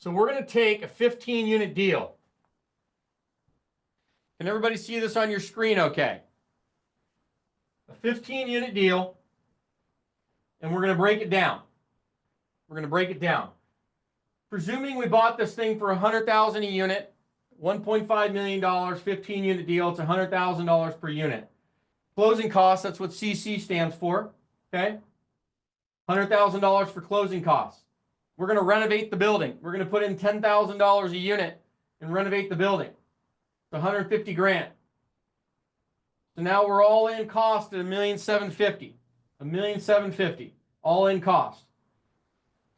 So we're going to take a 15-unit deal. Can everybody see this on your screen okay? A 15-unit deal, and we're going to break it down. We're going to break it down. Presuming we bought this thing for $100,000 a unit, $1.5 million, 15-unit deal, it's $100,000 per unit. Closing costs, that's what CC stands for, okay? $100,000 for closing costs. We're going to renovate the building. We're going to put in $10,000 a unit and renovate the building. It's 150 grand. So now we're all in cost at $1,750,000. $1,750,000 all in cost.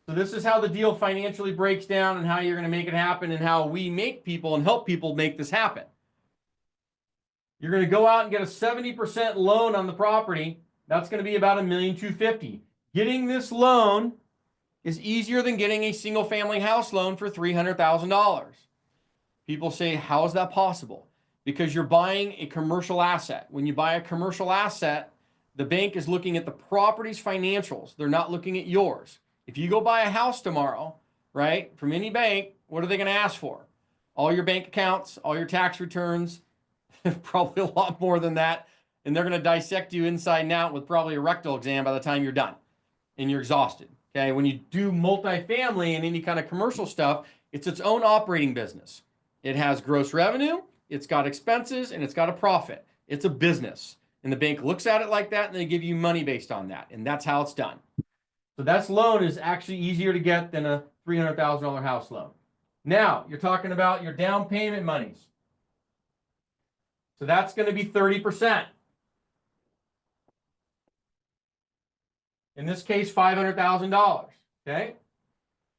So this is how the deal financially breaks down and how you're going to make it happen and how we make people and help people make this happen. You're going to go out and get a 70% loan on the property. That's going to be about $1,250,000. Getting this loan is easier than getting a single family house loan for $300,000. People say, how is that possible? Because you're buying a commercial asset. When you buy a commercial asset, the bank is looking at the property's financials. They're not looking at yours. If you go buy a house tomorrow, right, from any bank, what are they going to ask for? All your bank accounts, all your tax returns, probably a lot more than that. And they're going to dissect you inside and out with probably a rectal exam by the time you're done and you're exhausted. Okay, when you do multifamily and any kind of commercial stuff, it's its own operating business. It has gross revenue, it's got expenses, and it's got a profit. It's a business. And the bank looks at it like that, and they give you money based on that. And that's how it's done. So that loan is actually easier to get than a $300,000 house loan. Now, you're talking about your down payment monies. So that's going to be 30%. In this case, $500,000. Okay?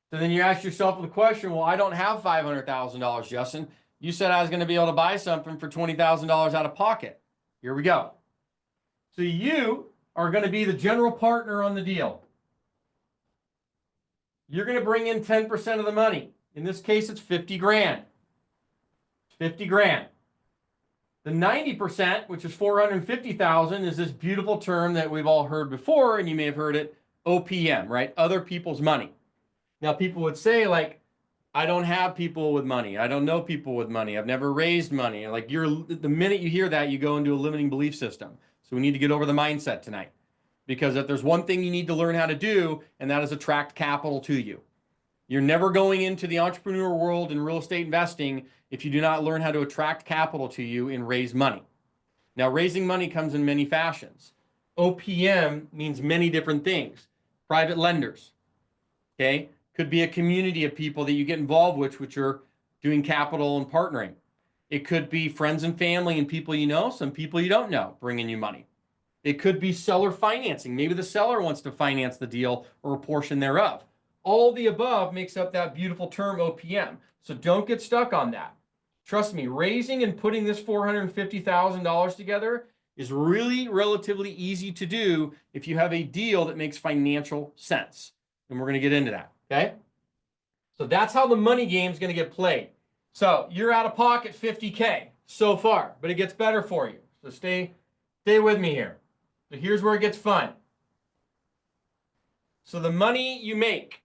So then you ask yourself the question, well, I don't have $500,000, Justin. You said I was going to be able to buy something for $20,000 out of pocket. Here we go. So you are going to be the general partner on the deal. You're going to bring in 10% of the money. In this case, it's 50 grand. 50 grand. The 90%, which is 450,000, is this beautiful term that we've all heard before, and you may have heard it, OPM, right? Other people's money. Now, people would say, like, I don't have people with money. I don't know people with money. I've never raised money. Like, the minute you hear that, you go into a limiting belief system. So we need to get over the mindset tonight. Because if there's one thing you need to learn how to do, and that is attract capital to you. You're never going into the entrepreneur world in real estate investing if you do not learn how to attract capital to you and raise money. Now, raising money comes in many fashions. OPM means many different things. Private lenders, okay? Could be a community of people that you get involved with, which are doing capital and partnering. It could be friends and family and people you know, some people you don't know, bringing you money. It could be seller financing. Maybe the seller wants to finance the deal or a portion thereof. All the above makes up that beautiful term OPM. So don't get stuck on that. Trust me, raising and putting this $450,000 together is really relatively easy to do if you have a deal that makes financial sense. And we're going to get into that, okay? So that's how the money game is going to get played. So you're out of pocket $50K so far, but it gets better for you. So stay with me here. So here's where it gets fun. So the money you make.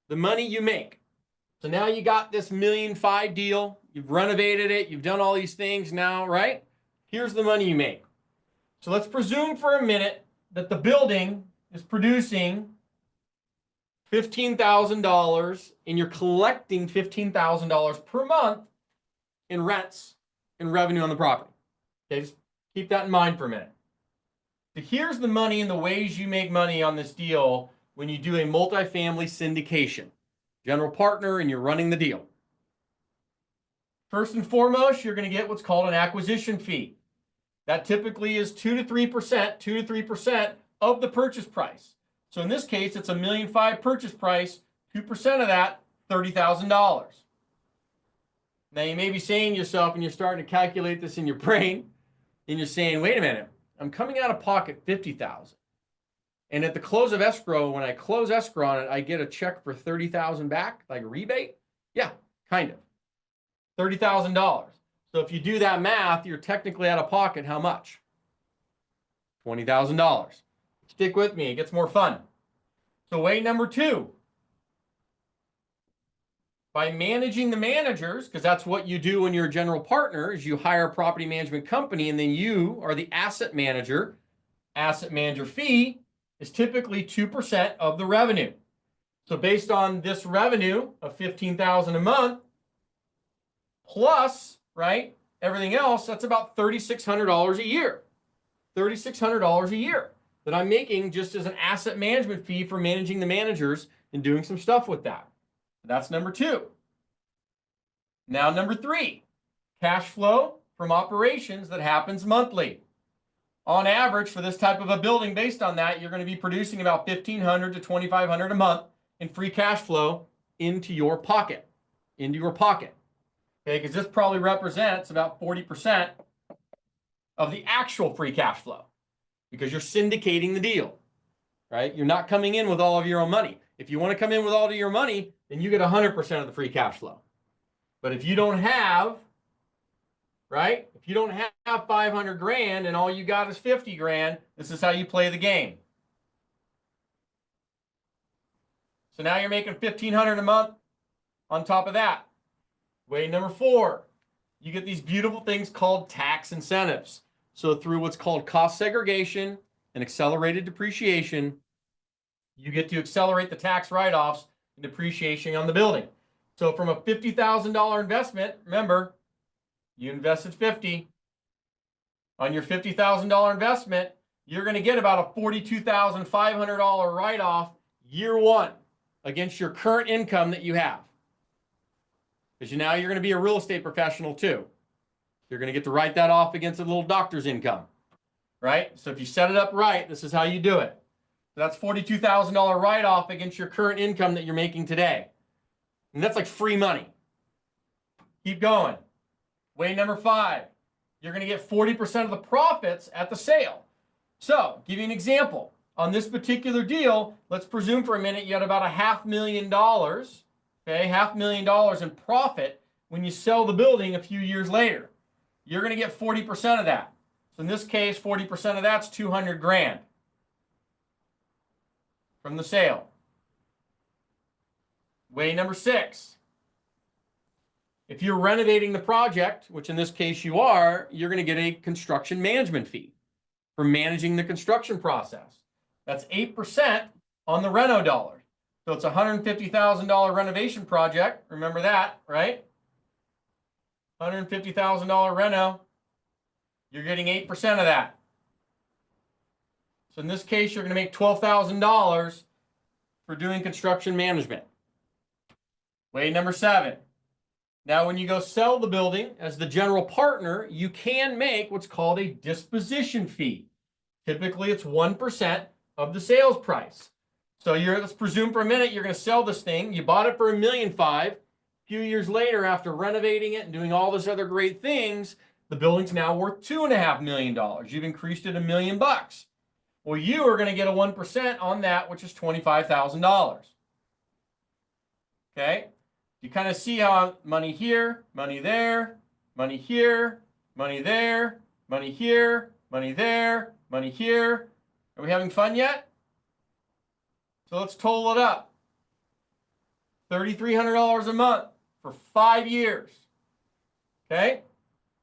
So now you got this $1.5 million deal. You've renovated it. You've done all these things now, right? Here's the money you make. So let's presume for a minute that the building is producing $15,000 and you're collecting $15,000 per month in rents and revenue on the property. Okay, just keep that in mind for a minute. So here's the money and the ways you make money on this deal when you do a multifamily syndication. General partner and you're running the deal. First and foremost, you're going to get what's called an acquisition fee. That typically is 2 to 3% of the purchase price. So in this case, it's a $1.5 million purchase price. 2% of that, $30,000. Now you may be saying to yourself, and you're starting to calculate this in your brain, and you're saying, wait a minute, I'm coming out of pocket $50,000. And at the close of escrow, when I close escrow on it, I get a check for $30,000 back, like a rebate? Yeah, kind of. $30,000. So if you do that math, you're technically out of pocket how much? $20,000. Stick with me, it gets more fun. So way number two. by managing the managers, because that's what you do when you're a general partner, is you hire a property management company and then you are the asset manager. Asset manager fee is typically 2% of the revenue. So based on this revenue of $15,000 a month, plus, right, everything else, that's about $3,600 a year. $3,600 a year that I'm making just as an asset management fee for managing the managers and doing some stuff with that. That's number two. Now, number three, cash flow from operations that happens monthly. On average, for this type of a building, based on that, you're going to be producing about $1,500 to $2,500 a month in free cash flow into your pocket. Okay, because this probably represents about 40% of the actual free cash flow because you're syndicating the deal, right? You're not coming in with all of your own money. If you want to come in with all of your money, then you get 100% of the free cash flow. But if you don't have, right? If you don't have 500 grand and all you got is 50 grand, this is how you play the game. So now you're making 1,500 a month on top of that. Way number four, you get these beautiful things called tax incentives. So through what's called cost segregation and accelerated depreciation, you get to accelerate the tax write-offs and depreciation on the building. So from a $50,000 investment, remember, you invested 50. On your $50,000 investment, you're going to get about a $42,500 write-off year one against your current income that you have. Because now you're going to be a real estate professional too. You're going to get to write that off against a little doctor's income, right? So if you set it up right, this is how you do it. So that's $42,000 write-off against your current income that you're making today. And that's like free money. Keep going. Way number five, you're going to get 40% of the profits at the sale. So, give you an example. On this particular deal, let's presume for a minute you had about $500,000, okay, $500,000 in profit when you sell the building a few years later. You're going to get 40% of that. So in this case, 40% of that's 200 grand from the sale. Way number six. If you're renovating the project, which in this case you are, you're going to get a construction management fee for managing the construction process. That's 8% on the reno dollar. So it's a $150,000 renovation project. Remember that, right? $150,000 reno. You're getting 8% of that. So in this case, you're going to make $12,000 for doing construction management. Way number seven. Now, when you go sell the building as the general partner, you can make what's called a disposition fee. Typically, it's 1% of the sales price. So let's presume for a minute you're going to sell this thing. You bought it for $1.5 million. A few years later, after renovating it and doing all this other great things, the building's now worth $2.5 million. You've increased it $1 million. Well, you are going to get a 1% on that, which is $25,000. Okay? You kind of see how money here, money there, money here, money there, money here, money there, money here. Are we having fun yet? So let's total it up. $3,300 a month for 5 years. Okay?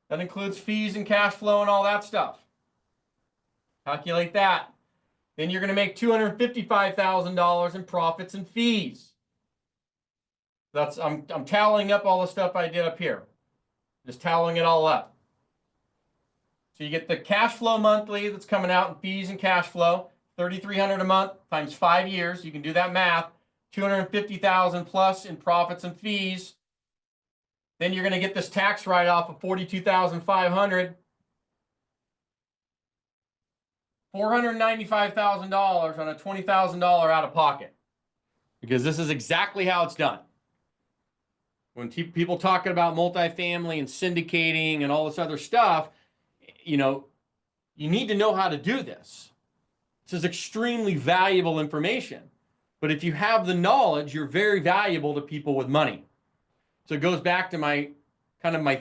That includes fees and cash flow and all that stuff. Calculate that. Then you're going to make $255,000 in profits and fees. I'm tallying up all the stuff I did up here. Just tallying it all up. So you get the cash flow monthly that's coming out in fees and cash flow, $3,300 a month times 5 years. You can do that math. $250,000 plus in profits and fees. Then you're going to get this tax write-off of $42,500. $495,000 on a $20,000 out of pocket. Because this is exactly how it's done. When people talking about multifamily and syndicating and all this other stuff, you need to know how to do this. This is extremely valuable information. But if you have the knowledge, you're very valuable to people with money. So it goes back to my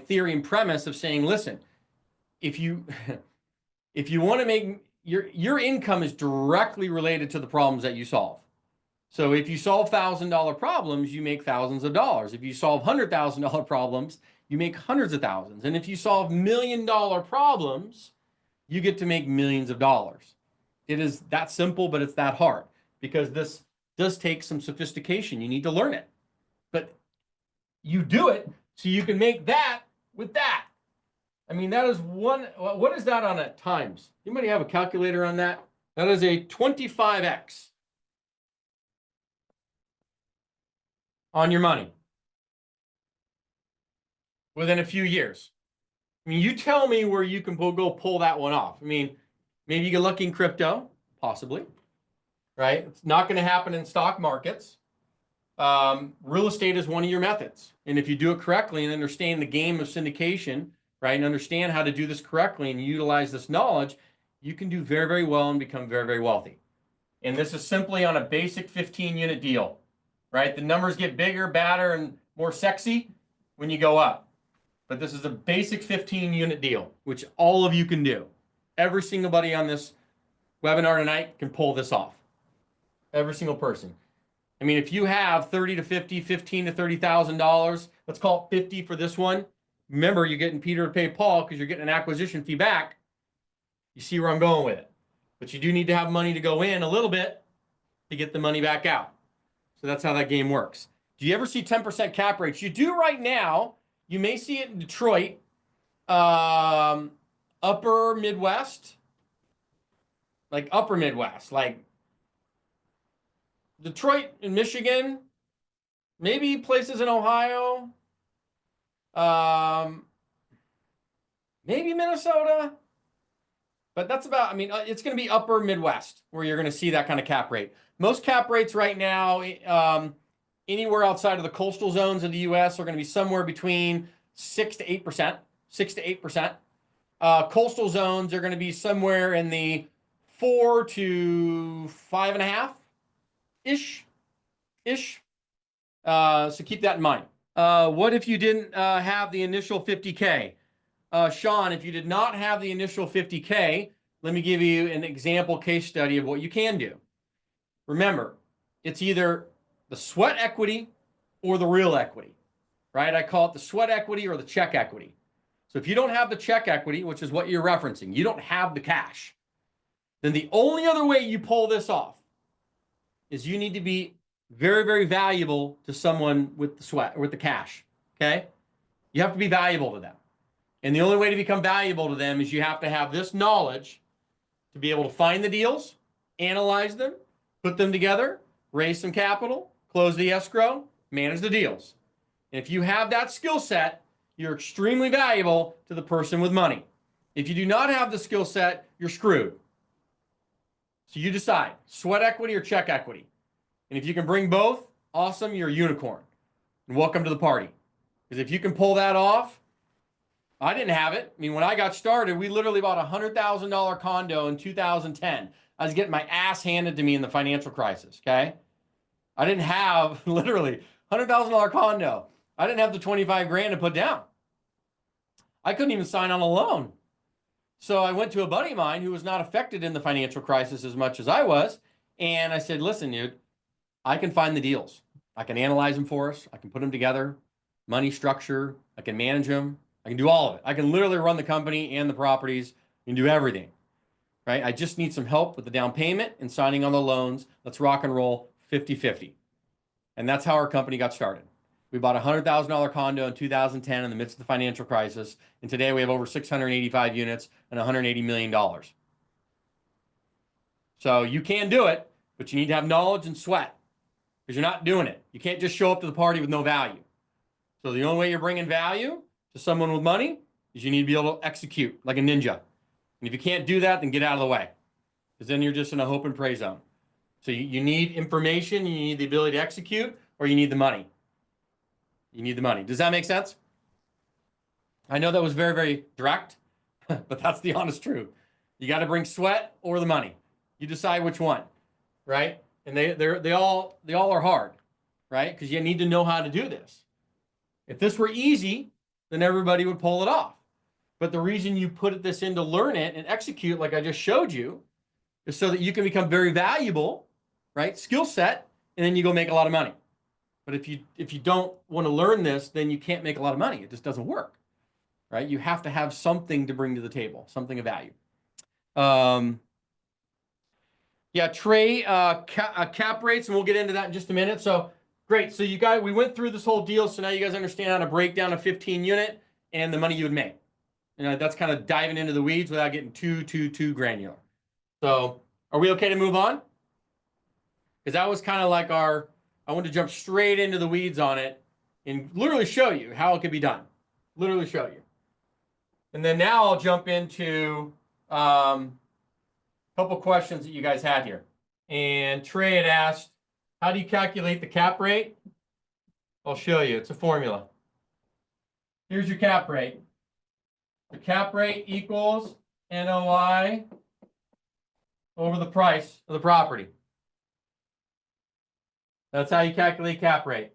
theory and premise of saying, listen, if you want to make your income is directly related to the problems that you solve. So if you solve $1,000 problems, you make thousands of dollars. If you solve $100,000 problems, you make hundreds of thousands. And if you solve $1 million problems, you get to make millions of dollars. It is that simple, but it's that hard because this does take some sophistication. You need to learn it, but you do it so you can make that with that. I mean, that is one. What is that on at times? Anybody have a calculator on that? That is a 25x on your money within a few years. I mean, you tell me where you can go pull that one off. I mean, maybe you get lucky in crypto, possibly, right? It's not going to happen in stock markets. Real estate is one of your methods. And if you do it correctly and understand the game of syndication, right, and understand how to do this correctly and utilize this knowledge, you can do very, very well and become very, very wealthy. And this is simply on a basic 15-unit deal, right? The numbers get bigger, badder, and more sexy when you go up. But this is a basic 15-unit deal, which all of you can do. Every single buddy on this webinar tonight can pull this off. Every single person. I mean, if you have 30 to 50, 15 to $30,000, let's call it 50 for this one. Remember, you're getting Peter to pay Paul because you're getting an acquisition fee back. You see where I'm going with it. But you do need to have money to go in a little bit to get the money back out. So that's how that game works. Do you ever see 10% cap rates? You do right now. You may see it in Detroit, upper Midwest, like Detroit in Michigan, maybe places in Ohio, maybe Minnesota, but that's about, I mean, it's going to be upper Midwest where you're going to see that kind of cap rate. Most cap rates right now, anywhere outside of the coastal zones of the U.S. are going to be somewhere between 6 to 8%. 6 to 8%. Coastal zones are going to be somewhere in the 4 to 5.5-ish. So keep that in mind. What if you didn't have the initial 50K? Sean, if you did not have the initial 50K, let me give you an example case study of what you can do. Remember, it's either the sweat equity or the real equity, right? I call it the sweat equity or the check equity. So if you don't have the check equity, which is what you're referencing, you don't have the cash, then the only other way you pull this off is you need to be very, very valuable to someone with the sweat or with the cash, okay? You have to be valuable to them. And the only way to become valuable to them is you have to have this knowledge to be able to find the deals, analyze them, put them together, raise some capital, close the escrow, manage the deals. And if you have that skill set, you're extremely valuable to the person with money. If you do not have the skill set, you're screwed. So you decide, sweat equity or check equity. And if you can bring both, awesome, you're a unicorn. And welcome to the party. Because if you can pull that off, I didn't have it. I mean, when I got started, we literally bought a $100,000 condo in 2010. I was getting my ass handed to me in the financial crisis, okay? I didn't have, literally, $100,000 condo. I didn't have the 25 grand to put down. I couldn't even sign on a loan. So I went to a buddy of mine who was not affected in the financial crisis as much as I was. And I said, listen, dude, I can find the deals. I can analyze them for us. I can put them together, money structure. I can manage them. I can do all of it. I can literally run the company and the properties and do everything, right? I just need some help with the down payment and signing on the loans. Let's rock and roll 50-50. And that's how our company got started. We bought a $100,000 condo in 2010 in the midst of the financial crisis. And today we have over 685 units and $180 million. So you can do it, but you need to have knowledge and sweat because you're not doing it. You can't just show up to the party with no value. So the only way you're bringing value to someone with money is you need to be able to execute like a ninja. And if you can't do that, then get out of the way because then you're just in a hope and pray zone. So you need information, you need the ability to execute, or you need the money. You need the money. Does that make sense? I know that was very, very direct, but that's the honest truth. You got to bring sweat or the money. You decide which one, right? And they all are hard, right? Because you need to know how to do this. If this were easy, then everybody would pull it off. But the reason you put this in to learn it and execute, like I just showed you, is so that you can become very valuable, right? Skill set and then you go make a lot of money. But if you don't want to learn this, then you can't make a lot of money. It just doesn't work, right? You have to have something to bring to the table, something of value. Yeah, Trey, cap rates, and we'll get into that in just a minute. So great. So we went through this whole deal. So now you guys understand how to break down a 15 unit and the money you would make. That's kind of diving into the weeds without getting too granular. So are we okay to move on? Because that was kind of like I wanted to jump straight into the weeds on it and literally show you how it could be done. Literally show you. And then now I'll jump into couple questions that you guys had here. And Trey had asked, how do you calculate the cap rate? I'll show you. It's a formula. Here's your cap rate. The cap rate equals NOI over the price of the property. That's how you calculate cap rate.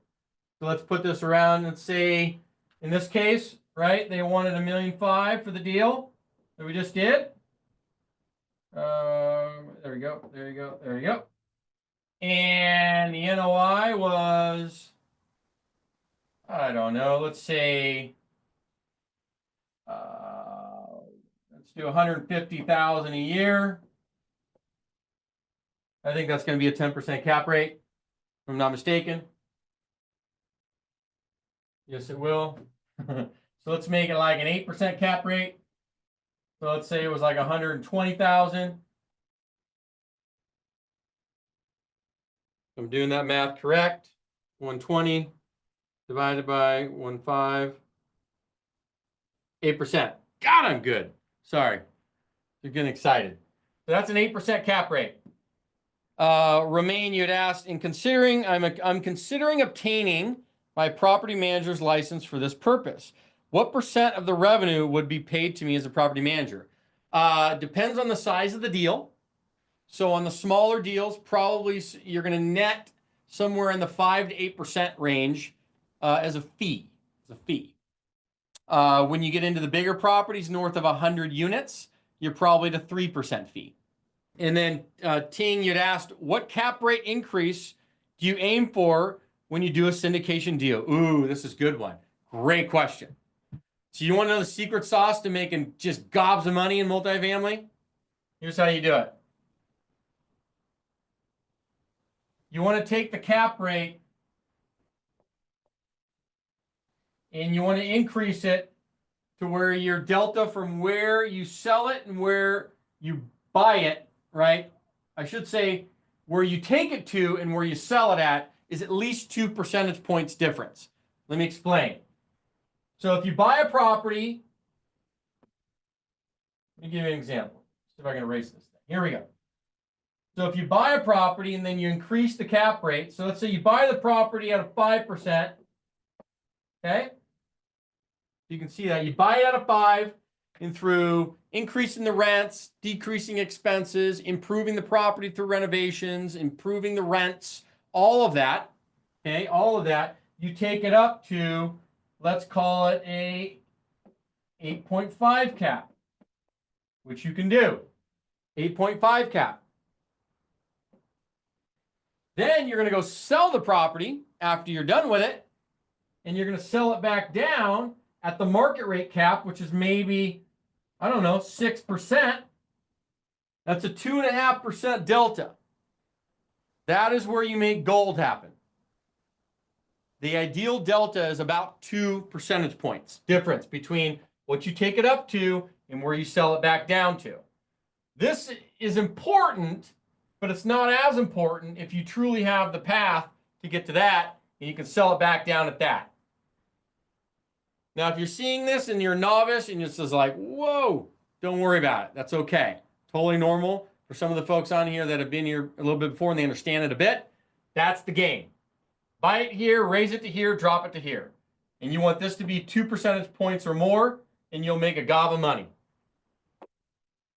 So let's put this around and say, in this case, right, they wanted $1.5 million for the deal that we just did. There we go. There you go. There you go. And the NOI was, I don't know, let's say, let's do $150,000 a year. I think that's going to be a 10% cap rate, if I'm not mistaken. Yes, it will. So let's make it like an 8% cap rate. So let's say it was like 120,000. I'm doing that math correct. 120 divided by 1.5. 8%. God, I'm good. Sorry. You're getting excited. So that's an 8% cap rate. Romaine, you had asked, I'm considering obtaining my property manager's license for this purpose. What percent of the revenue would be paid to me as a property manager? Depends on the size of the deal. So on the smaller deals, probably you're going to net somewhere in the 5 to 8% range as a fee. When you get into the bigger properties north of 100 units, you're probably at a 3% fee. And then Ting, you'd asked, what cap rate increase do you aim for when you do a syndication deal? Ooh, this is a good one. Great question. So you want to know the secret sauce to making just gobs of money in multifamily? Here's how you do it. You want to take the cap rate and you want to increase it to where your delta from where you sell it and where you buy it, right? I should say where you take it to and where you sell it at least 2 percentage points difference. Let me explain. So if you buy a property, let me give you an example. See if I can erase this thing. Here we go. So if you buy a property and then you increase the cap rate, so let's say you buy the property at a 5%, okay? You can see that you buy it at a 5, and through increasing the rents, decreasing expenses, improving the property through renovations, improving the rents, all of that, okay, all of that, you take it up to, let's call it a 8.5 cap, which you can do. 8.5 cap. Then you're going to go sell the property after you're done with it, and you're going to sell it back down at the market rate cap, which is maybe, I don't know, 6%. That's a 2.5% delta. That is where you make gold happen. The ideal delta is about 2 percentage points difference between what you take it up to and where you sell it back down to. This is important, but it's not as important if you truly have the path to get to that and you can sell it back down at that. Now, if you're seeing this and you're a novice and you're just like, whoa, don't worry about it. That's okay. Totally normal for some of the folks on here that have been here a little bit before and they understand it a bit. That's the game. Buy it here, raise it to here, drop it to here. And you want this to be 2 percentage points or more, and you'll make a gob of money.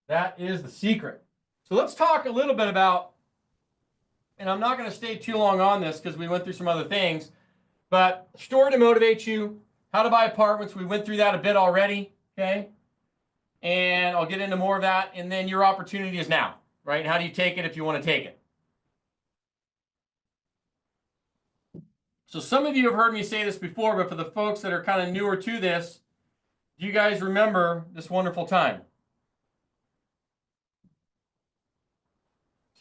That is the secret. So let's talk a little bit about, and I'm not going to stay too long on this because we went through some other things, but story to motivate you, how to buy apartments. We went through that a bit already, okay? And I'll get into more of that. And then your opportunity is now, right? How do you take it if you want to take it? So some of you have heard me say this before, but for the folks that are kind of newer to this, do you guys remember this wonderful time?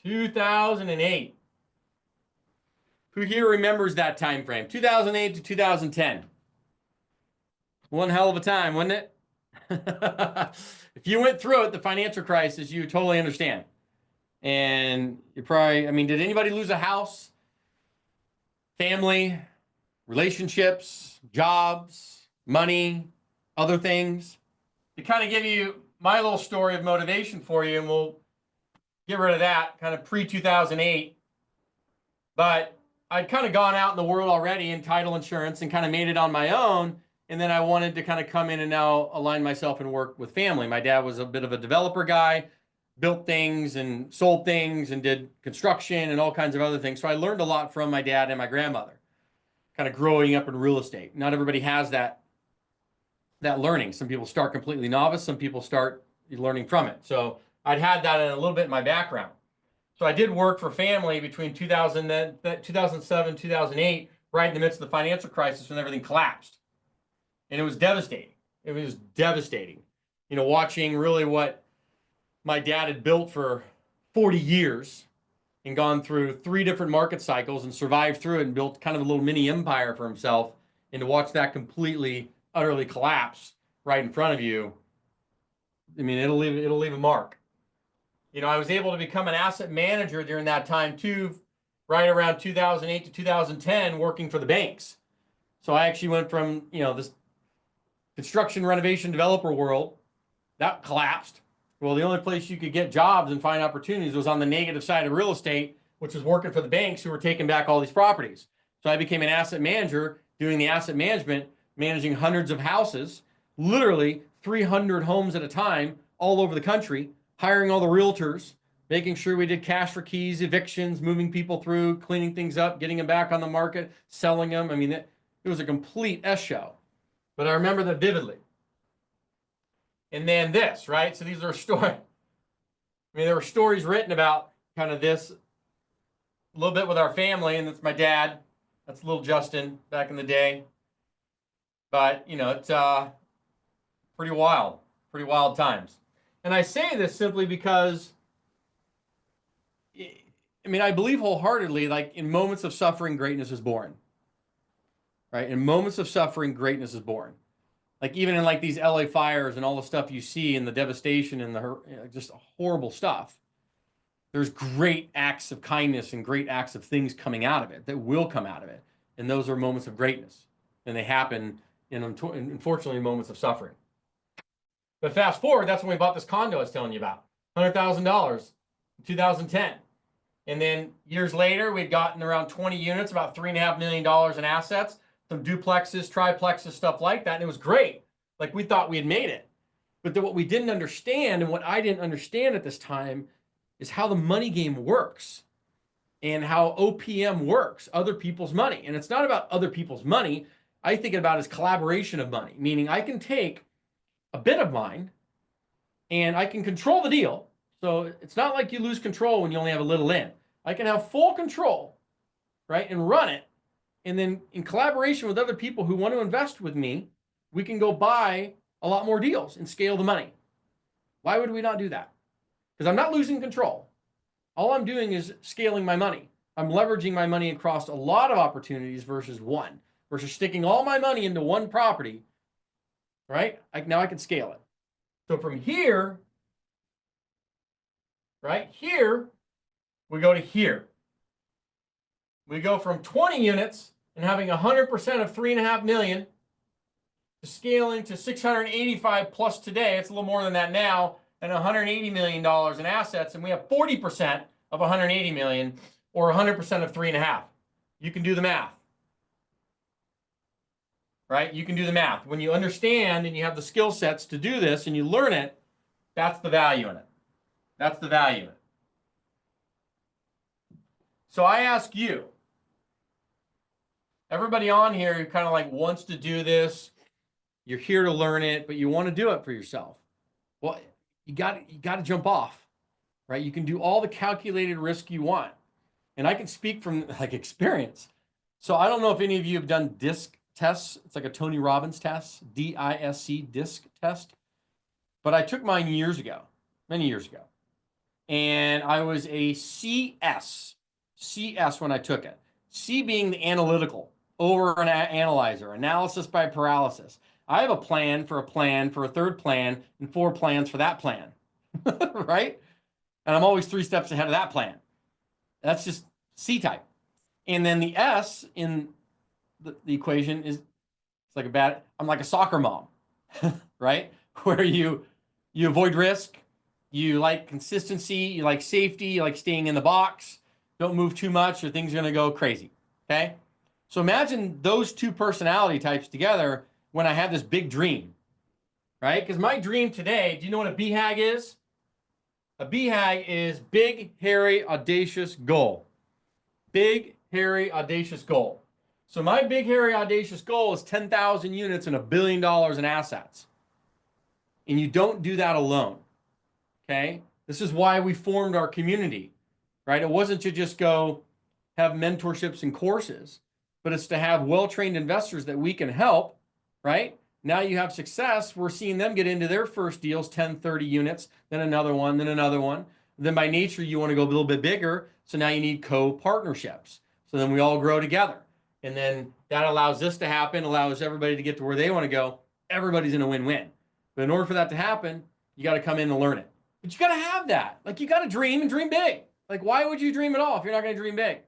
2008. Who here remembers that time frame? 2008 to 2010. One hell of a time, wasn't it? If you went through it, the financial crisis, you totally understand. And you probably, I mean, did anybody lose a house? Family, relationships, jobs, money, other things? To kind of give you my little story of motivation for you, and we'll get rid of that kind of pre-2008. But I'd kind of gone out in the world already in title insurance and kind of made it on my own. And then I wanted to kind of come in and now align myself and work with family. My dad was a bit of a developer guy, built things and sold things and did construction and all kinds of other things. So I learned a lot from my dad and my grandmother, kind of growing up in real estate. Not everybody has that learning. Some people start completely novice. Some people start learning from it. So I'd had that in a little bit in my background. So I did work for family between 2007, 2008, right in the midst of the financial crisis when everything collapsed. And it was devastating. It was devastating. You know, watching really what my dad had built for 40 years and gone through 3 different market cycles and survived through it and built kind of a little mini empire for himself, and to watch that completely, utterly collapse right in front of you, I mean, it'll leave a mark. You know, I was able to become an asset manager during that time too, right around 2008 to 2010, working for the banks. So I actually went from, you know, this construction renovation developer world that collapsed. Well, the only place you could get jobs and find opportunities was on the negative side of real estate, which was working for the banks who were taking back all these properties. So I became an asset manager doing the asset management, managing hundreds of houses, literally 300 homes at a time all over the country, hiring all the realtors, making sure we did cash for keys, evictions, moving people through, cleaning things up, getting them back on the market, selling them. I mean, it was a complete S show. But I remember that vividly. And then this, right? So these are stories. I mean, there were stories written about kind of this a little bit with our family, and that's my dad. That's little Justin back in the day. But, you know, it's pretty wild times. And I say this simply because, I mean, I believe wholeheartedly, like in moments of suffering, greatness is born. Right? In moments of suffering, greatness is born. Like even in like these LA fires and all the stuff you see and the devastation and the just horrible stuff, there's great acts of kindness and great acts of things coming out of it that will come out of it. And those are moments of greatness. And they happen unfortunately, moments of suffering. But fast forward, that's when we bought this condo I was telling you about, $100,000 in 2010. And then years later, we'd gotten around 20 units, about $3.5 million in assets, some duplexes, triplexes, stuff like that. And it was great. Like we thought we had made it. But then what we didn't understand, and what I didn't understand at this time, is how the money game works and how OPM works, other people's money. And it's not about other people's money. I think about it as collaboration of money, meaning I can take a bit of mine and I can control the deal. So it's not like you lose control when you only have a little in. I can have full control, right, and run it. And then in collaboration with other people who want to invest with me, we can go buy a lot more deals and scale the money. Why would we not do that? Because I'm not losing control. All I'm doing is scaling my money. I'm leveraging my money across a lot of opportunities versus one, versus sticking all my money into one property, right? Now I can scale it. So from here, right here, we go to here. We go from 20 units and having 100% of 3.5 million to scaling to 685 plus today. It's a little more than that now, and $180 million in assets. And we have 40% of 180 million or 100% of 3.5. You can do the math. Right? You can do the math. When you understand and you have the skill sets to do this and you learn it, that's the value in it. That's the value in it. So I ask you, everybody on here who kind of like wants to do this, you're here to learn it, but you want to do it for yourself. Well, you got to jump off, right? You can do all the calculated risk you want. And I can speak from like experience. So I don't know if any of you have done DISC tests. It's like a Tony Robbins test, D-I-S-C, DISC test. But I took mine years ago, many years ago. And I was a CS when I took it. C being the analytical, over an analyzer, analysis by paralysis. I have a plan for a third plan, and 4 plans for that plan, right? And I'm always 3 steps ahead of that plan. That's just C type. And then the S in the equation is, it's like I'm like a soccer mom, right? Where you avoid risk, you like consistency, you like safety, you like staying in the box, don't move too much or things are going to go crazy, okay? So imagine those 2 personality types together when I have this big dream, right? Because my dream today, do you know what a BHAG is? A BHAG is big, hairy, audacious goal. Big, hairy, audacious goal. So my big, hairy, audacious goal is 10,000 units and $1 billion in assets. And you don't do that alone, okay? This is why we formed our community, right? It wasn't to just go have mentorships and courses, but it's to have well-trained investors that we can help, right? Now you have success. We're seeing them get into their first deals, 10, 30 units, then another one, then another one. Then by nature, you want to go a little bit bigger. So now you need co-partnerships. So then we all grow together. And then that allows this to happen, allows everybody to get to where they want to go. Everybody's in a win-win. But in order for that to happen, you got to come in and learn it. But you got to have that. Like, you got to dream and dream big. Like, why would you dream at all if you're not going to dream big?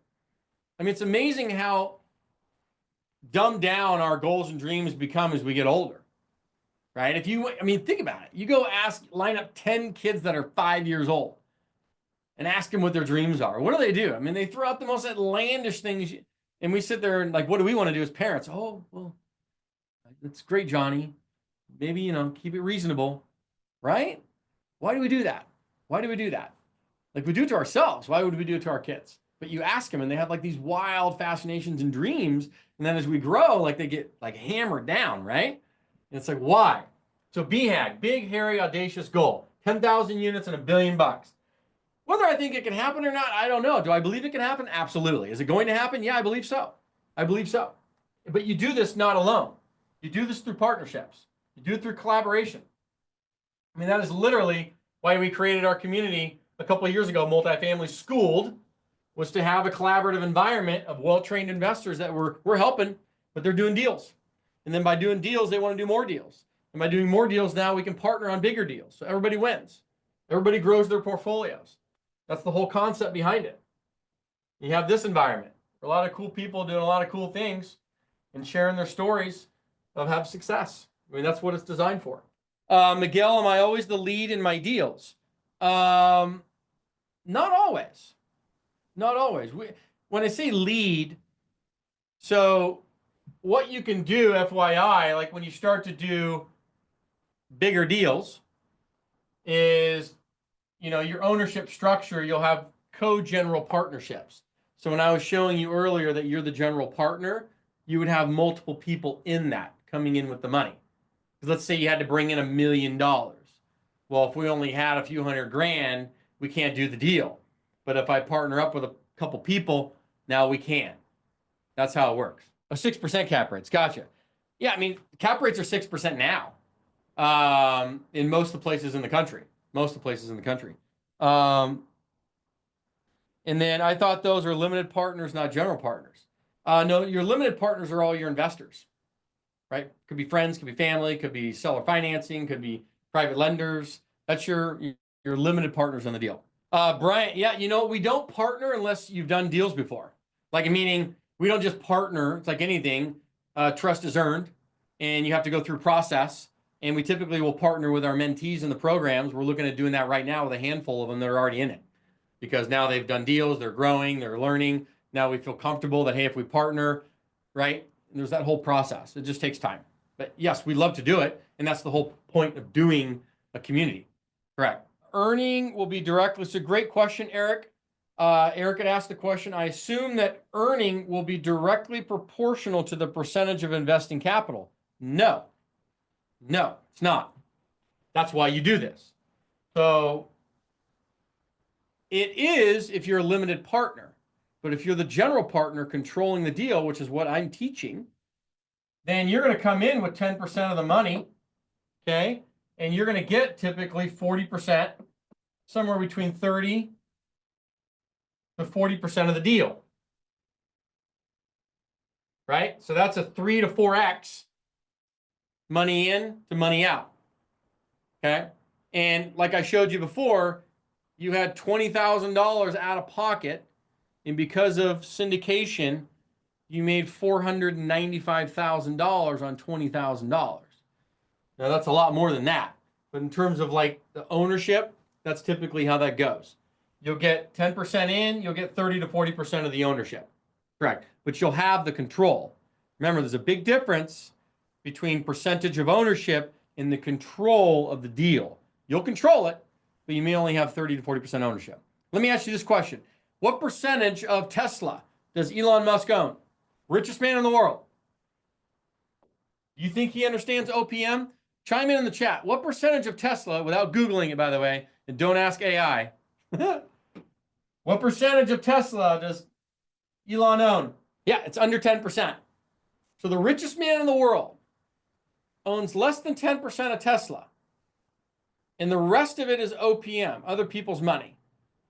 I mean, it's amazing how dumbed down our goals and dreams become as we get older, right? Think about it. You go line up 10 kids that are 5 years old and ask them what their dreams are. What do? I mean, they throw out the most outlandish things. And we sit there and like, what do we want to do as parents? Oh, well, that's great, Johnny. Maybe, keep it reasonable, right? Why do we do that? Why do we do that? Like, we do it to ourselves. Why would we do it to our kids? But you ask them and they have like these wild fascinations and dreams. And then as we grow, like they get like hammered down, right? And it's like, why? So BHAG, big, hairy, audacious goal, 10,000 units and $1 billion. Whether I think it can happen or not, I don't know. Do I believe it can happen? Absolutely. Is it going to happen? Yeah, I believe so. I believe so. But you do this not alone. You do this through partnerships. You do it through collaboration. I mean, that is literally why we created our community a couple of years ago, Multifamily Schooled, was to have a collaborative environment of well-trained investors that we're helping, but they're doing deals. And then by doing deals, they want to do more deals. And by doing more deals, now we can partner on bigger deals. So everybody wins. Everybody grows their portfolios. That's the whole concept behind it. You have this environment. A lot of cool people doing a lot of cool things and sharing their stories of have success. I mean, that's what it's designed for. Miguel, am I always the lead in my deals? Not always. Not always. When I say lead, so what you can do, FYI, like when you start to do bigger deals, is, your ownership structure, you'll have co-general partnerships. So when I was showing you earlier that you're the general partner, you would have multiple people in that coming in with the money. Because let's say you had to bring in $1 million. Well, if we only had a few $100,000, we can't do the deal. But if I partner up with a couple people, now we can. That's how it works. 6% cap rates. Gotcha. Yeah, I mean, cap rates are 6% now in most of the places in the country. And then I thought those are limited partners, not general partners. No, your limited partners are all your investors, right? Could be friends, could be family, could be seller financing, could be private lenders. That's your limited partners on the deal. Brian, yeah, we don't partner unless you've done deals before. Like, meaning we don't just partner. It's like anything. Trust is earned, and you have to go through process. And we typically will partner with our mentees in the programs. We're looking at doing that right now with a handful of them that are already in it. Because now they've done deals, they're growing, they're learning. Now we feel comfortable that, hey, if we partner, right? And there's that whole process. It just takes time. But yes, we love to do it. And that's the whole point of doing a community. Correct. Earning will be directly. It's a great question, Eric. Eric had asked the question. I assume that earning will be directly proportional to the percentage of investing capital. No, it's not. That's why you do this. So it is if you're a limited partner. But if you're the general partner controlling the deal, which is what I'm teaching, then you're going to come in with 10% of the money, okay? And you're going to get typically 40%, somewhere between 30 to 40% of the deal, right? So that's a 3 to 4x money in to money out, okay? And like I showed you before, you had $20,000 out of pocket, and because of syndication, you made $495,000 on $20,000. Now that's a lot more than that, but in terms of like the ownership, that's typically how that goes. You'll get 10% in, you'll get 30 to 40% of the ownership, correct? But you'll have the control. Remember, there's a big difference between percentage of ownership and the control of the deal. You'll control it, but you may only have 30 to 40% ownership. Let me ask you this question. What percentage of Tesla does Elon Musk own? Richest man in the world. You think he understands OPM? Chime in the chat. What percentage of Tesla, without Googling it, by the way, and don't ask AI, what percentage of Tesla does Elon own? Yeah, it's under 10%. So the richest man in the world owns less than 10% of Tesla. And the rest of it is OPM, other people's money.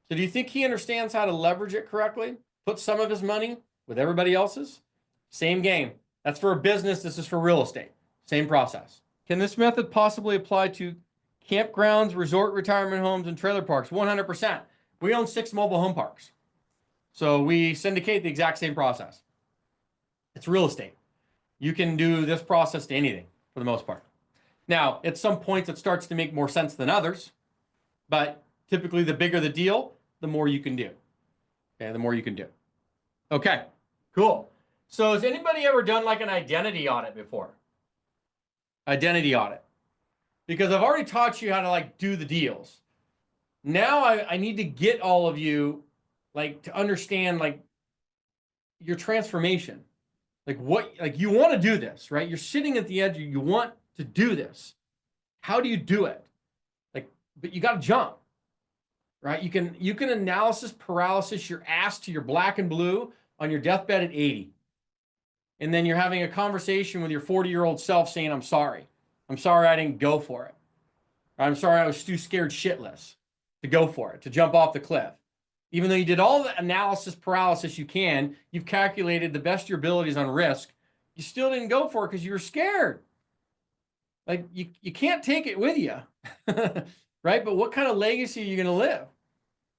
So do you think he understands how to leverage it correctly? Put some of his money with everybody else's? Same game. That's for a business. This is for real estate. Same process. Can this method possibly apply to campgrounds, resort retirement homes, and trailer parks? 100%. We own 6 mobile home parks. So we syndicate the exact same process. It's real estate. You can do this process to anything for the most part. Now, at some points, it starts to make more sense than others, but typically the bigger the deal, the more you can do. Okay, the more you can do. Okay, cool. So has anybody ever done like an identity audit before? Identity audit. Because I've already taught you how to like do the deals. Now I need to get all of you like to understand like your transformation. Like what, like you want to do this, right? You're sitting at the edge, you want to do this. How do you do it? Like, but you got to jump, right? You can analysis paralysis your ass to your black and blue on your deathbed at 80. And then you're having a conversation with your 40-year-old self saying, I'm sorry. I'm sorry I didn't go for it. I'm sorry I was too scared shitless to go for it, to jump off the cliff. Even though you did all the analysis paralysis you can, you've calculated the best of your abilities on risk, you still didn't go for it because you were scared. Like you can't take it with you, right? But what kind of legacy are you going to live,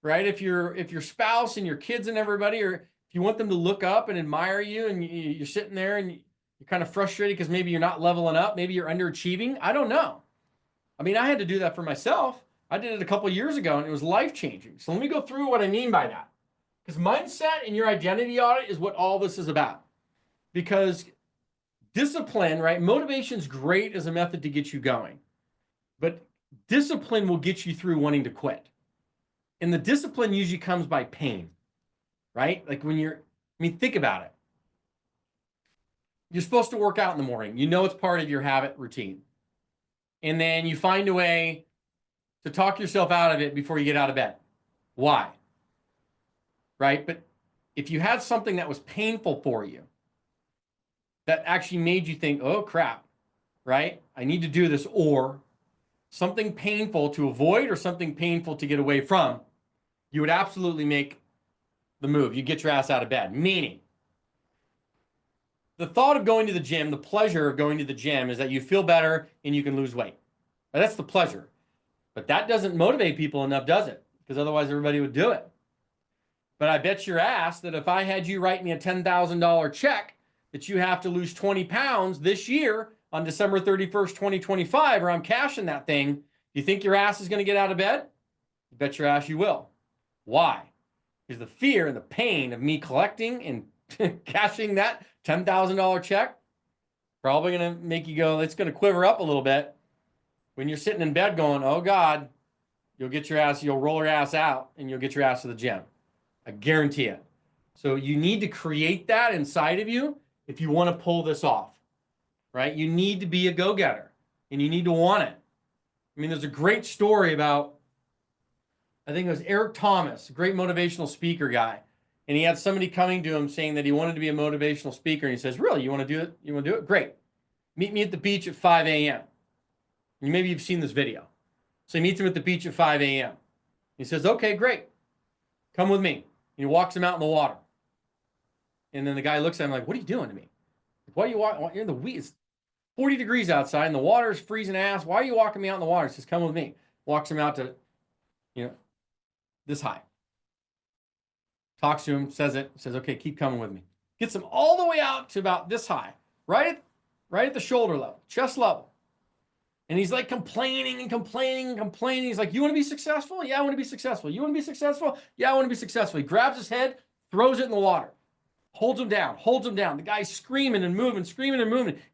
right? If your spouse and your kids and everybody, or if you want them to look up and admire you, and you're sitting there and you're kind of frustrated because maybe you're not leveling up, maybe you're underachieving. I don't know. I mean, I had to do that for myself. I did it a couple of years ago, and it was life-changing. So let me go through what I mean by that. Because mindset and your identity audit is what all this is about. Because discipline, right? Motivation's great as a method to get you going. But discipline will get you through wanting to quit. And the discipline usually comes by pain, right? Like when think about it. You're supposed to work out in the morning. You know it's part of your habit routine. And then you find a way to talk yourself out of it before you get out of bed. Why? Right? But if you had something that was painful for you, that actually made you think, oh crap, right? I need to do this, or something painful to avoid or something painful to get away from, you would absolutely make the move. You get your ass out of bed. Meaning, the thought of going to the gym, the pleasure of going to the gym is that you feel better and you can lose weight. But that's the pleasure. But that doesn't motivate people enough, does it? Because otherwise everybody would do it. But I bet your ass that if I had you write me a $10,000 check that you have to lose 20 pounds this year on December 31st, 2025, or I'm cashing that thing, you think your ass is going to get out of bed? I bet your ass you will. Why? Because the fear and the pain of me collecting and cashing that $10,000 check probably going to make you go, it's going to quiver up a little bit. When you're sitting in bed going, oh God, you'll roll your ass out and you'll get your ass to the gym. I guarantee it. So you need to create that inside of you if you want to pull this off, right? You need to be a go-getter and you need to want it. I mean, there's a great story about, I think it was Eric Thomas, a great motivational speaker guy. and he had somebody coming to him saying that he wanted to be a motivational speaker. And he says, really, you want to do it? You want to do it? Great. Meet me at the beach at 5 a.m. Maybe you've seen this video. So he meets him at the beach at 5 a.m. He says, okay, great. Come with me. And he walks him out in the water. And then the guy looks at him like, what are you doing to me? Why are you walking? You're in the weeds. 40 degrees outside and the water is freezing ass. Why are you walking me out in the water? He says, come with me. Walks him out to, this high. Talks to him, says, okay, keep coming with me. Gets him all the way out to about this high, right at the shoulder level, chest level. And he's like complaining and complaining and complaining. He's like, you want to be successful? Yeah, I want to be successful. You want to be successful? Yeah, I want to be successful. He grabs his head, throws it in the water, holds him down, holds him down. The guy's screaming and moving,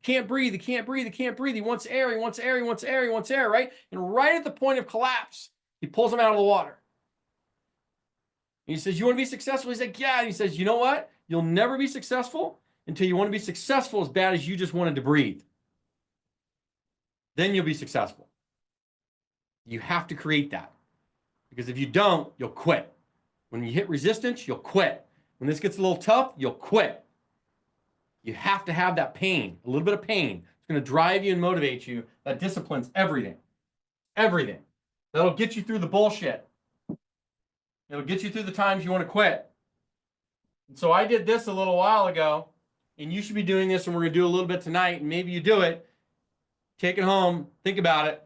Can't breathe, he can't breathe, he can't breathe. He wants air, he wants air, he wants air, he wants air, right? And right at the point of collapse, he pulls him out of the water. And he says, you want to be successful? He's like, yeah. And he says, you know what? You'll never be successful until you want to be successful as bad as you just wanted to breathe. Then you'll be successful. You have to create that. Because if you don't, you'll quit. When you hit resistance, you'll quit. When this gets a little tough, you'll quit. You have to have that pain, a little bit of pain. It's going to drive you and motivate you. That discipline's everything. Everything. That'll get you through the bullshit. It'll get you through the times you want to quit. And so I did this a little while ago, and you should be doing this, and we're going to do a little bit tonight, and maybe you do it. Take it home. Think about it.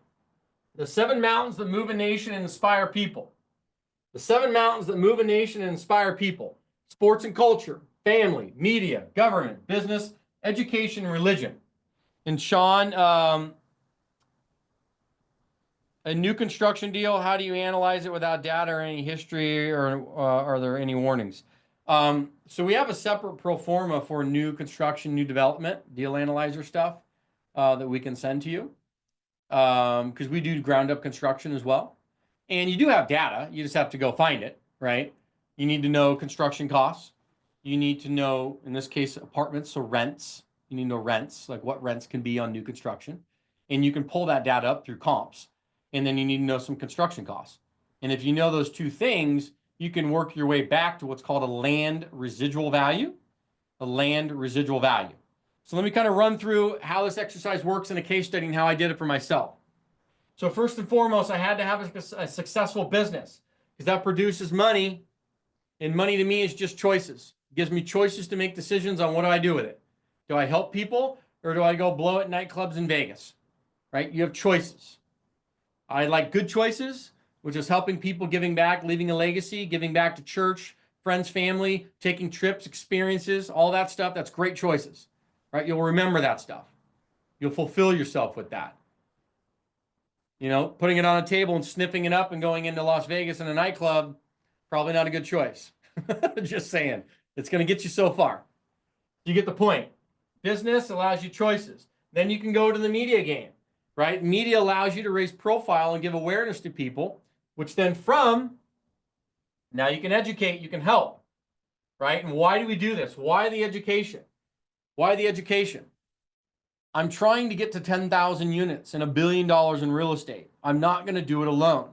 The 7 mountains that move a nation and inspire people. The 7 mountains that move a nation and inspire people. Sports and culture, family, media, government, business, education, and religion. And Sean, a new construction deal, how do you analyze it without data or any history, or are there any warnings? So we have a separate pro forma for new construction, new development, deal analyzer stuff that we can send to you, because we do ground up construction as well. And you do have data. You just have to go find it, right? You need to know construction costs. You need to know, in this case, apartments, so rents. You need to know rents, like what rents can be on new construction. And you can pull that data up through comps. And then you need to know some construction costs. And if you know those two things, you can work your way back to what's called a land residual value. A land residual value. So let me kind of run through how this exercise works in a case study and how I did it for myself. So first and foremost, I had to have a successful business, because that produces money. And money to me is just choices. It gives me choices to make decisions on what do I do with it. Do I help people, or do I go blow at nightclubs in Vegas? Right? You have choices. I like good choices, which is helping people, giving back, leaving a legacy, giving back to church, friends, family, taking trips, experiences, all that stuff. That's great choices, right? You'll remember that stuff. You'll fulfill yourself with that. Putting it on a table and sniffing it up and going into Las Vegas in a nightclub, probably not a good choice. Just saying. It's going to get you so far. You get the point. Business allows you choices. Then you can go to the media game, right? Media allows you to raise profile and give awareness to people, which then now you can educate, you can help, right? And why do we do this? Why the education? Why the education? I'm trying to get to 10,000 units and $1 billion in real estate. I'm not going to do it alone.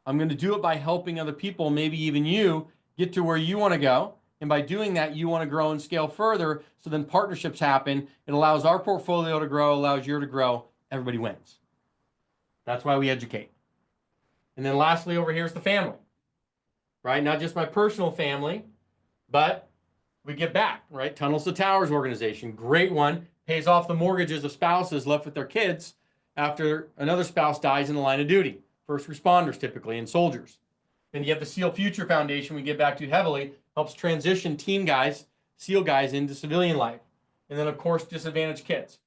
I'm going to do it by helping other people, maybe even you, get to where you want to go. And by doing that, you want to grow and scale further. So then partnerships happen. It allows our portfolio to grow, allows yours to grow. Everybody wins. That's why we educate. And then lastly, over here is the family, right? Not just my personal family, but we give back, right? Tunnels to Towers organization, great one. Pays off the mortgages of spouses left with their kids after another spouse dies in the line of duty. First responders typically, and soldiers. Then you have the SEAL Future Foundation we give back to heavily, helps transition team guys, SEAL guys into civilian life. And then of course, disadvantaged kids.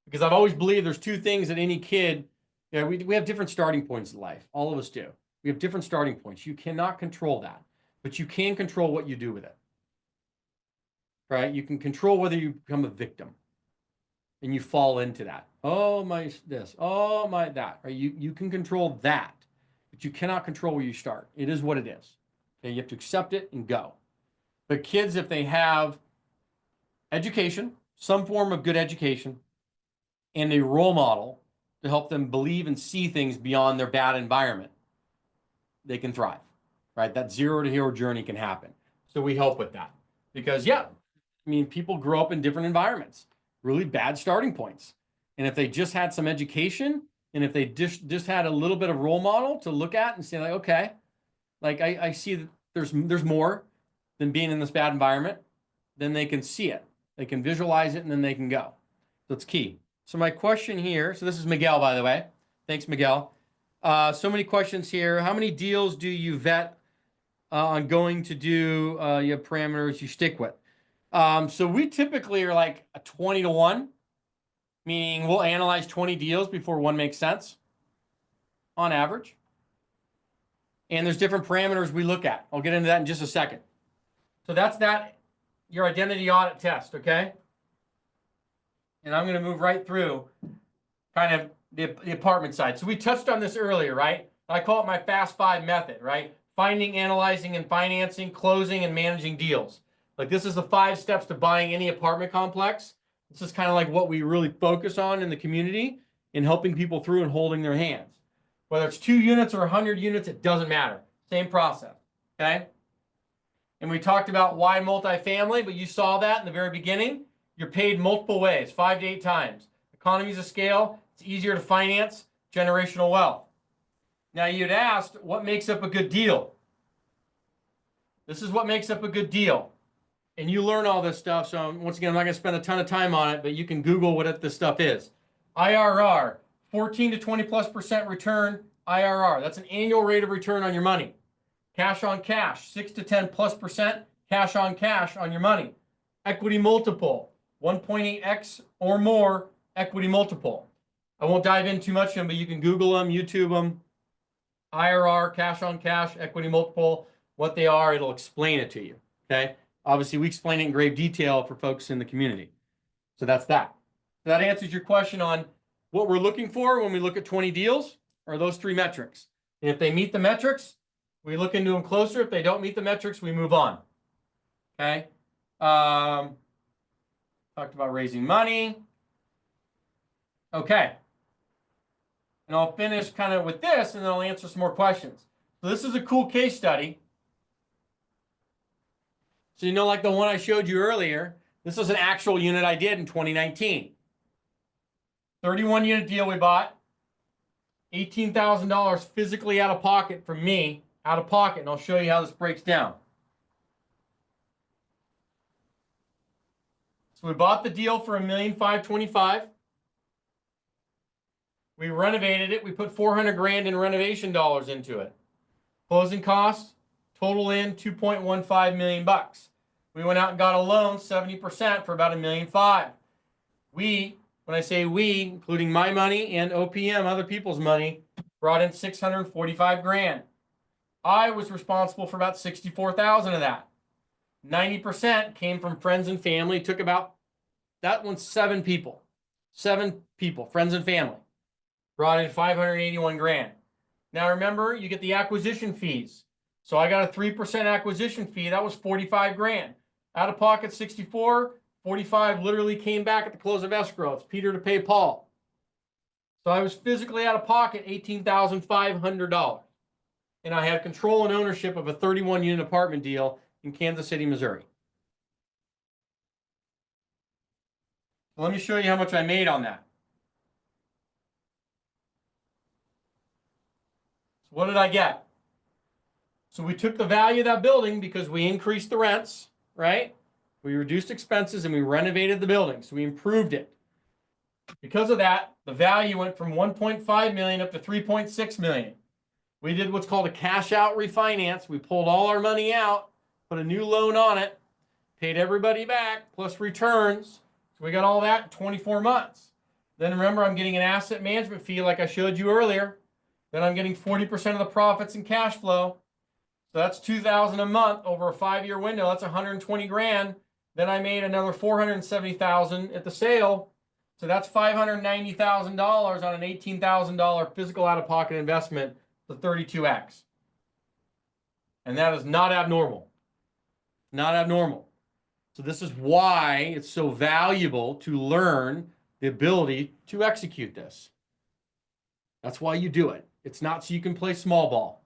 Because I've always believed there's two things that any kid, we have different starting points in life. All of us do. We have different starting points. You cannot control that, but you can control what you do with it. Right? You can control whether you become a victim and you fall into that. Oh, my this. Oh, my that. Right? You can control that, but you cannot control where you start. It is what it is. Okay? You have to accept it and go. But kids, if they have education, some form of good education, and a role model to help them believe and see things beyond their bad environment, they can thrive, right? That 0 to hero journey can happen. So we help with that because, yeah, I mean, people grow up in different environments, really bad starting points. And if they just had some education and if they just had a little bit of role model to look at and say like, okay, like I see that there's more than being in this bad environment, then they can see it. They can visualize it and then they can go. So it's key. So my question here, so this is Miguel, by the way. Thanks, Miguel. So many questions here. How many deals do you vet on going to do? You have parameters you stick with. So we typically are like a 20 to 1, meaning we'll analyze 20 deals before one makes sense on average. And there's different parameters we look at. I'll get into that in just a second. So that's that, your identity audit test, okay? And I'm going to move right through kind of the apartment side. So we touched on this earlier, right? I call it my Fast 5 method, right? Finding, analyzing, and financing, closing, and managing deals. Like this is the 5 steps to buying any apartment complex. This is kind of like what we really focus on in the community in helping people through and holding their hands. Whether it's 2 units or 100 units, it doesn't matter. Same process, okay? And we talked about why multifamily, but you saw that in the very beginning. You're paid multiple ways, 5 to 8 times. Economies of scale, it's easier to finance, generational wealth. Now you'd asked, what makes up a good deal? This is what makes up a good deal. And you learn all this stuff, so once again, I'm not going to spend a ton of time on it, but you can Google what this stuff is. IRR, 14 to 20+% return, IRR. That's an annual rate of return on your money. Cash on cash, 6 to 10+% cash on your money. Equity multiple, 1.8x or more equity multiple. I won't dive in too much of them, but you can Google them, YouTube them. IRR, cash on cash, equity multiple, what they are, it'll explain it to you, okay? Obviously, we explain it in grave detail for folks in the community. So that's that. So that answers your question on what we're looking for when we look at 20 deals, are those 3 metrics. And if they meet the metrics, we look into them closer. If they don't meet the metrics, we move on. Okay. Talked about raising money. Okay. And I'll finish kind of with this, and then I'll answer some more questions. So this is a cool case study. So you know, like the one I showed you earlier, this is an actual unit I did in 2019. 31 unit deal we bought. $18,000 physically out of pocket from me, out of pocket, and I'll show you how this breaks down. So we bought the deal for $1,525,000. We renovated it. We put $400,000 in renovation dollars into it. Closing costs, total in $2.15 million. We went out and got a loan, 70% for about $1.5 million. When I say we, including my money and OPM, other people's money, brought in $645,000. I was responsible for about $64,000 of that. 90% came from friends and family. Took about, that one's 7 people. 7 people, friends and family. Brought in $581,000. Now remember, you get the acquisition fees. So I got a 3% acquisition fee. That was $45,000. Out of pocket 64, 45 literally came back at the close of escrow. It's Peter to pay Paul. So I was physically out of pocket $18,500. And I had control and ownership of a 31 unit apartment deal in Kansas City, Missouri. So let me show you how much I made on that. So what did I get? So we took the value of that building because we increased the rents, right? We reduced expenses and we renovated the building. So we improved it. Because of that, the value went from $1.5 million up to $3.6 million. We did what's called a cash out refinance. We pulled all our money out, put a new loan on it, paid everybody back, plus returns. So we got all that in 24 months. Then remember, I'm getting an asset management fee like I showed you earlier. Then I'm getting 40% of the profits in cash flow. So that's $2,000 a month over a 5-year window. That's $120,000. Then I made another $470,000 at the sale. So that's $590,000 on an $18,000 physical out-of-pocket investment, the 32x. And that is not abnormal. Not abnormal. So this is why it's so valuable to learn the ability to execute this. That's why you do it. It's not so you can play small ball.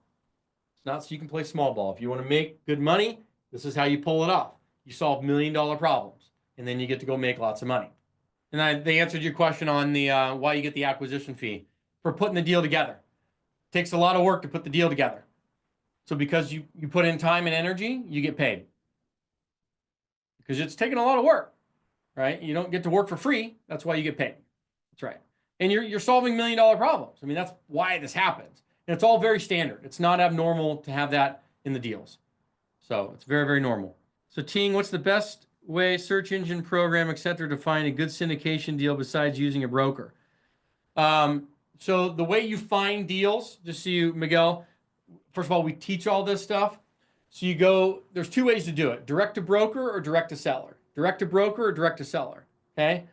It's not so you can play small ball. If you want to make good money, This is how you pull it off. You solve $1 million problems, and then you get to go make lots of money. And they answered your question on the why you get the acquisition fee for putting the deal together. It takes a lot of work to put the deal together. So because you put in time and energy, you get paid. Because it's taking a lot of work, right? You don't get to work for free. That's why you get paid. That's right. And you're solving $1 million problems. I mean, that's why this happens. And it's all very standard. It's not abnormal to have that in the deals. So it's very, very normal. So Ting, what's the best way, search engine program, et cetera, to find a good syndication deal besides using a broker? So the way you find deals, just so you, Miguel, first of all, we teach all this stuff. So you go, there's two ways to do it: direct to broker or direct to seller. Direct to broker or direct to seller, okay?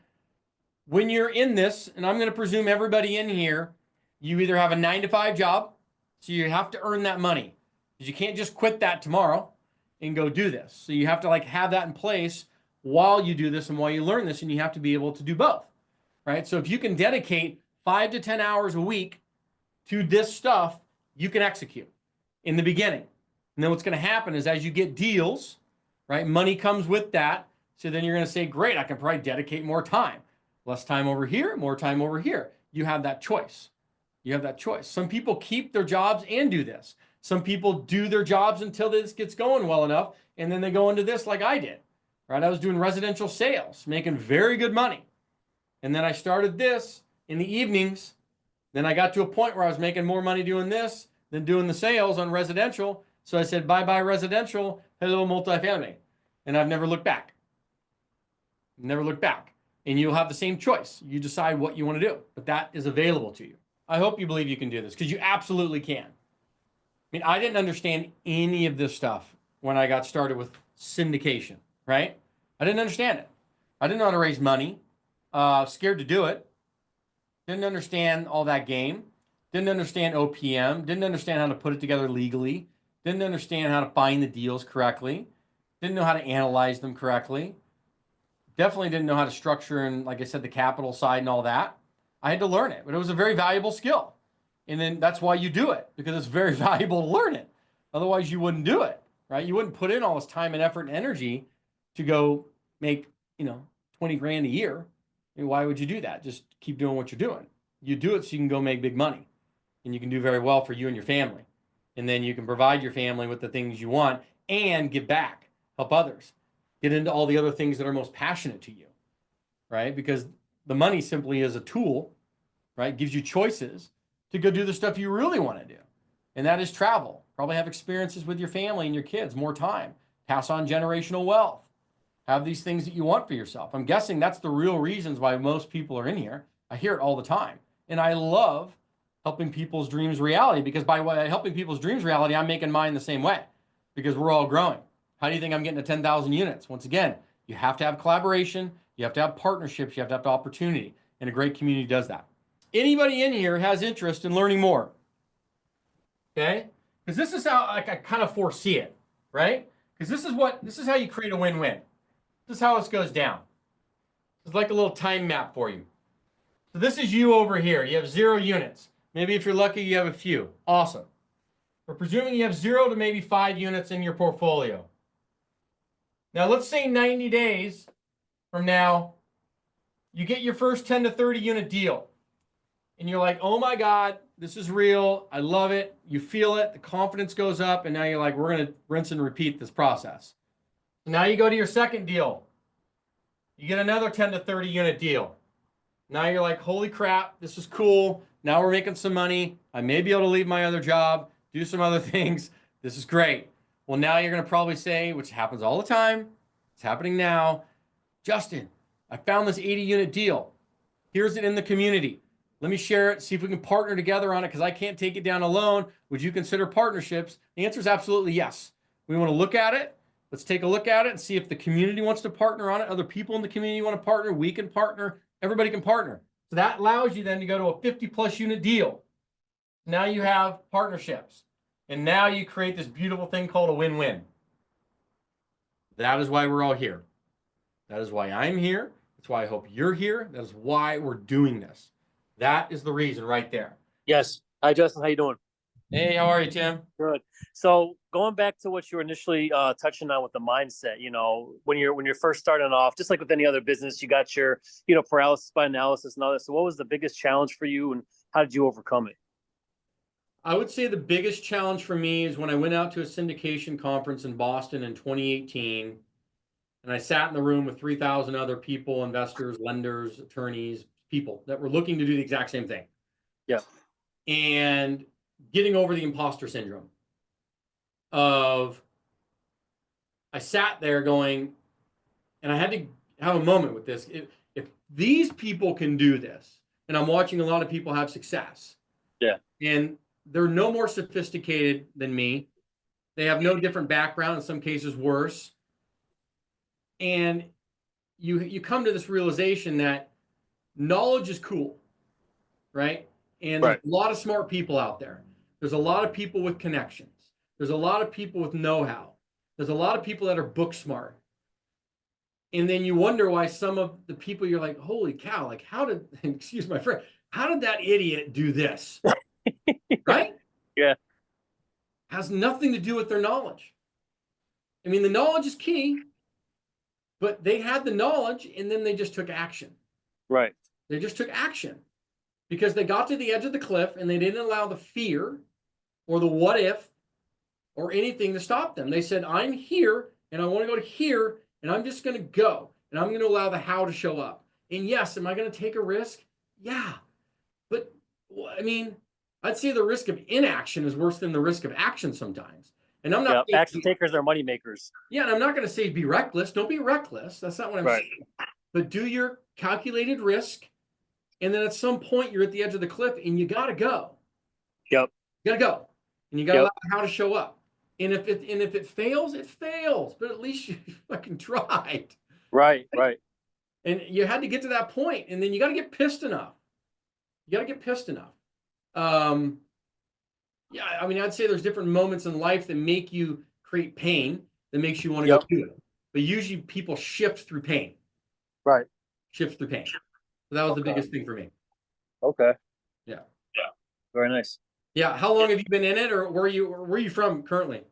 When you're in this, and I'm going to presume everybody in here, you either have a 9-to-5 job, so you have to earn that money, because you can't just quit that tomorrow and go do this. So you have to like have that in place while you do this and while you learn this, and you have to be able to do both, right? So if you can dedicate 5 to 10 hours a week to this stuff, you can execute in the beginning. And then what's going to happen is as you get deals, right, money comes with that. So then you're going to say, great, I can probably dedicate more time. Less time over here, more time over here. You have that choice. You have that choice. Some people keep their jobs and do this. Some people do their jobs until this gets going well enough, and then they go into this like I did, right? I was doing residential sales, making very good money. And then I started this in the evenings. Then I got to a point where I was making more money doing this than doing the sales on residential. So I said, bye-bye residential, hello multifamily. And I've never looked back. Never looked back. And you'll have the same choice. You decide what you want to do, but that is available to you. I hope you believe you can do this, because you absolutely can. I mean, I didn't understand any of this stuff when I got started with syndication, right? I didn't understand it. I didn't know how to raise money. Scared to do it. Didn't understand all that game. Didn't understand OPM. Didn't understand how to put it together legally. Didn't understand how to find the deals correctly. Didn't know how to analyze them correctly. Definitely didn't know how to structure and, like I said, the capital side and all that. I had to learn it, but it was a very valuable skill. And then that's why you do it, because it's very valuable to learn it. Otherwise, you wouldn't do it, right? You wouldn't put in all this time and effort and energy to go make, 20 grand a year. I mean, why would you do that? Just keep doing what you're doing. You do it so you can go make big money, and you can do very well for you and your family. And then you can provide your family with the things you want and give back, help others, get into all the other things that are most passionate to you, right? Because the money simply is a tool, right? Gives you choices to go do the stuff you really want to do. And that is travel. Probably have experiences with your family and your kids, more time, pass on generational wealth, have these things that you want for yourself. I'm guessing that's the real reasons why most people are in here. I hear it all the time. And I love helping people's dreams reality, because by helping people's dreams reality, I'm making mine the same way, because we're all growing. How do you think I'm getting to 10,000 units? Once again, you have to have collaboration. You have to have partnerships. You have to have opportunity. And a great community does that. Anybody in here has interest in learning more? Okay? Because this is how I kind of foresee it, right? Because this is how you create a win-win. This is how this goes down. It's like a little time map for you. So this is you over here. You have 0 units. Maybe if you're lucky, you have a few. Awesome. We're presuming you have 0 to maybe 5 units in your portfolio. Now, let's say 90 days from now, you get your first 10 to 30 unit deal. And you're like, oh my God, this is real. I love it. You feel it. The confidence goes up. And now you're like, we're going to rinse and repeat this process. So now you go to your second deal. You get another 10 to 30 unit deal. Now you're like, holy crap, this is cool. Now we're making some money. I may be able to leave my other job, do some other things. This is great. Well, now you're going to probably say, which happens all the time, it's happening now, Justin, I found this 80 unit deal. Here's it in the community. Let me share it, see if we can partner together on it, because I can't take it down alone. Would you consider partnerships? The answer is absolutely yes. We want to look at it. Let's take a look at it and see if the community wants to partner on it. Other people in the community want to partner. We can partner. Everybody can partner. So that allows you then to go to a 50+ unit deal. Now you have partnerships. And now you create this beautiful thing called a win-win. That is why we're all here. That is why I'm here. That's why I hope you're here. That is why we're doing this. That is the reason right there. Yes. Hi, Justin. How you doing? Hey, how are you, Tim? Good. So going back to what you were initially touching on with the mindset, when you're first starting off, just like with any other business, you got your, paralysis by analysis and all that. So what was the biggest challenge for you, and how did you overcome it? I would say the biggest challenge for me is when I went out to a syndication conference in Boston in 2018, and I sat in the room with 3,000 other people, investors, lenders, attorneys, people that were looking to do the exact same thing. Yeah. And getting over the imposter syndrome of I sat there going, and I had to have a moment with this. If these people can do this, and I'm watching a lot of people have success, Yeah. and they're no more sophisticated than me. They have no different background, in some cases worse. And you come to this realization that knowledge is cool, right? And there's Right. a lot of smart people out there. There's a lot of people with connections. There's a lot of people with know-how. There's a lot of people that are book smart. And then you wonder why some of the people you're like, holy cow, like how did, excuse my friend, how did that idiot do this? Right? Yeah. Has nothing to do with their knowledge. I mean, the knowledge is key, but they had the knowledge and then they just took action. Right. They just took action because they got to the edge of the cliff and they didn't allow the fear or the what if or anything to stop them. They said, I'm here and I want to go to here and I'm just going to go and I'm going to allow the how to show up. And yes, am I going to take a risk? Yeah. But I mean, I'd say the risk of inaction is worse than the risk of action sometimes. And I'm not Action takers are money makers. Yeah, and I'm not going to say be reckless. Don't be reckless. That's not what I'm saying. But do your calculated risk, and then at some point you're at the edge of the cliff, and you got to go. Yep. You got to go, and you got to allow how to show up. And if it fails, it fails. But at least you fucking tried. Right. Right. And you had to get to that point, and then you got to get pissed enough. You got to get pissed enough. Yeah, I mean, I'd say there's different moments in life that make you create pain that makes you want to go do it. But usually people shift through pain. Right. Shift through pain. So that was the biggest thing for me. Okay. Yeah. Yeah. Very nice. Yeah. How long have you been in it, or where are you from currently?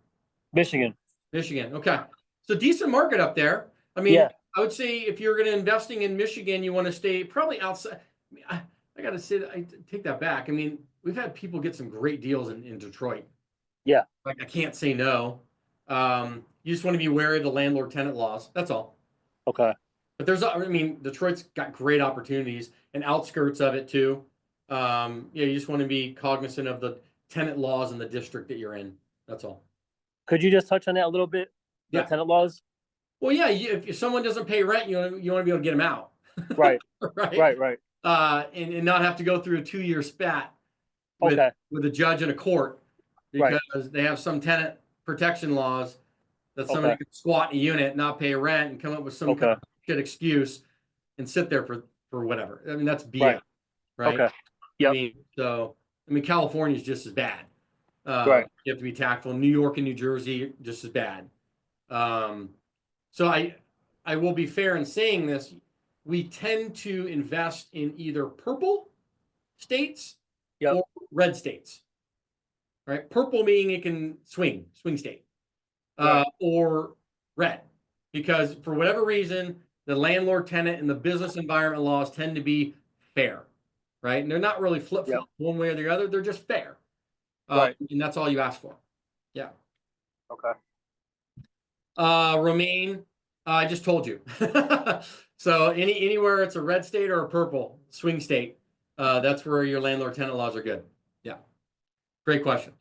Michigan. Michigan. Okay. So decent market up there. I mean, yeah. I would say if you're going to investing in Michigan, you want to stay probably outside. I got to say that I take that back. I mean, we've had people get some great deals in Detroit. Yeah. Like I can't say no. You just want to be wary of the landlord-tenant laws. That's all. Okay. But Detroit's got great opportunities and outskirts of it too. You just want to be cognizant of the tenant laws in the district that you're in. That's all. Could you just touch on that a little bit? The tenant laws? Well, yeah. If someone doesn't pay rent, you want to be able to get them out. Right. Right. Right. And not have to go through a 2-year spat with a judge and a court because they have some tenant protection laws that somebody could squat in a unit, not pay rent, and come up with some kind of shit excuse and sit there for whatever. I mean, that's BS, right? Okay. Yep. California is just as bad. You have to be tactful. New York and New Jersey, just as bad. So I will be fair in saying this. We tend to invest in either purple states or red states, right? Purple meaning it can swing state, or red, because for whatever reason, the landlord tenant and the business environment laws tend to be fair, right? And they're not really flip-flop one way or the other. They're just fair. And that's all you ask for. Yeah. Okay. Romaine, I just told you. So anywhere it's a red state or a purple swing state, that's where your landlord tenant laws are good. Yeah. Great question.